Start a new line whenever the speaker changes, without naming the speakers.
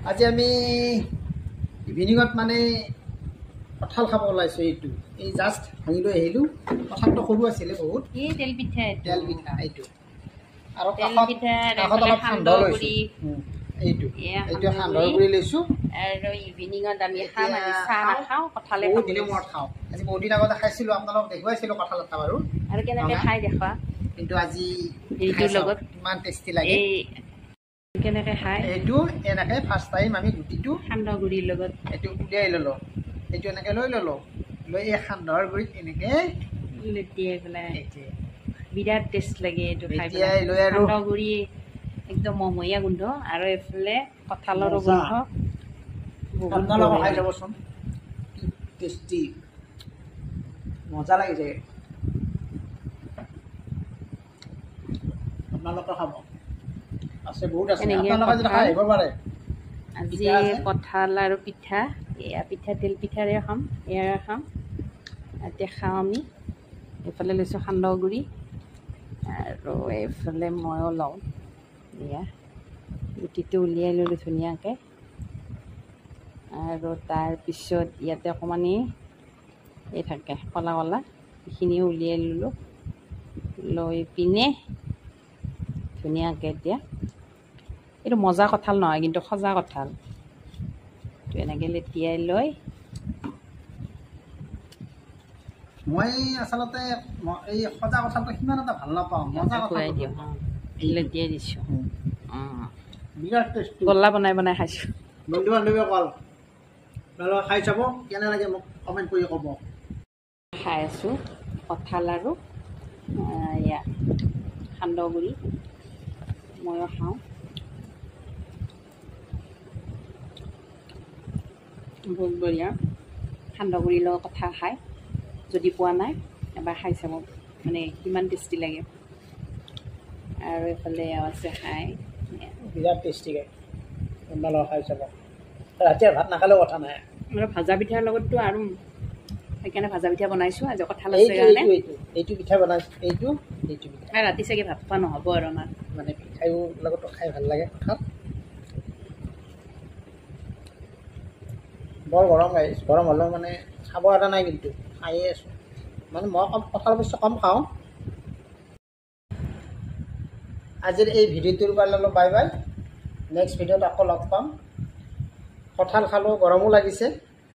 আজি আমি ইভিনিঙত মানে কঁঠাল খাব ওলাইছোঁ। এইটো এই জাষ্ট ভাঙি লৈ আহিলোঁ। কঁঠালটো সৰু আছিলে বহুত।
এই তেল পিঠা
এইটো আৰু
কাষত
অলপ সান্দহ লৈছোঁ। এইটো সান্দহ গুড়ি লৈছোঁ
আৰু ইভিনিঙত আমি খাম। আমি চাহ নাখাওঁ, কঁঠালে
বহুত দিনৰ মূৰত খাওঁ। আজি বহুত দিন আগতে খাইছিলোঁ, আপোনালোকক দেখুৱাইছিলোঁ কঁঠাল এটা বাৰু।
আৰু কেনেকৈ খাই দেখুৱা,
কিন্তু আজি
হেৰিটোৰ লগত
ইমান টেষ্টি লাগে।
কেনেকৈ খাই
এইটো এনেকৈ ফাৰ্ষ্ট টাইম আমি গুটিটো
সান্দহ গুড়িৰ লগত
এইটো উলিয়াই ল'লোঁ। এইটো এনেকৈ লৈ ল'লোঁ, লৈ এই সান্দহৰ গুড়িত এনেকৈ
লেটিয়াই পেলাই বিৰাট টেষ্ট লাগে এইটো খাই
লেটিয়াই লৈ আৰু
সান্দহ গুড়ি একদম মমহীয়া গোন্ধ আৰু এইফালে কঁঠালৰো গোন্ধ
আপোনালোকে খাই যাবচোন, কি টেষ্টি, মজা লাগিছে। আপোনালোকে খাব, আছে বহুত আছে, আপোনালোকে যদি খাই আহিব পাৰে।
আজি কঁঠাল আৰু পিঠা, এয়া পিঠা তেল পিঠাৰে খাম, এয়াৰে খাম। এতিয়া খাওঁ আমি। এইফালে লৈছোঁ সান্দহ গুড়ি আৰু এইফালে ময়ো লওঁ। এয়া গুটিটো উলিয়াই ল'লোঁ ধুনীয়াকৈ আৰু তাৰপিছত ইয়াতে অকণমান এই থাকে ক'লা ক'লা, সেইখিনিও উলিয়াই ল'লোঁ। লৈ পিনে ধুনীয়াকৈ এতিয়া এইটো মজা কঁঠাল নহয় কিন্তু সজা কঁঠাল, এইটো এনেকৈ লেটিয়াই লৈ
মই আচলতে এই সজা কঁঠালটো সিমান এটা ভাল নাপাওঁ। মজা
খুৱাই দিওঁ, লেটিয়াই দিছোঁ।
বিৰাট টেষ্টি,
গল্লা বনাই বনাই খাইছোঁ।
বন্ধু বান্ধৱীয়ে কল আপোনালোকে খাই চাব, কেনে লাগে মোক কমেণ্ট কৰি ক'ব।
খাই আছোঁ কঁঠাল আৰু এয়া সান্দহ গুড়ি, ময়ো খাওঁ। বহুত বঢ়িয়া সান্দহ গুড়িৰ লগত কঁঠাল খাই, যদি পোৱা নাই এবাৰ খাই চাব, মানে কিমান টেষ্টি লাগে। আৰু এইফালে আছে খাই
বিৰাট টেষ্টি গায়, আপোনালোকে খাই চাব। ৰাতিয়ে ভাত নাখালেও কথা নাই।
আৰু ভাজা পিঠাৰ লগততো আৰু সেইকাৰণে ভাজা পিঠা বনাইছোঁ। আজি কঁঠাল আছে কাৰণে
এইটো পিঠা বনাইছোঁ, এইটো পিঠা।
আৰু ৰাতি চাগে ভাত খোৱা নহ'ব আৰু আমাৰ,
মানে পিঠাও লগতো খাই ভাল লাগে কঁঠাল। বৰ গৰম গাইছ, গৰম হ'লেও মানে খাব এটা নাই, কিন্তু খায়ে আছোঁ। মানে মই কঁঠাল অৱশ্যে কম খাওঁ। আজিৰ এই ভিডিঅ'টোৰ পৰা ল'লোঁ বাই বাই। নেক্সট ভিডিঅ'ত আকৌ লগ পাম। কঁঠাল খালোঁ, গৰমো লাগিছে।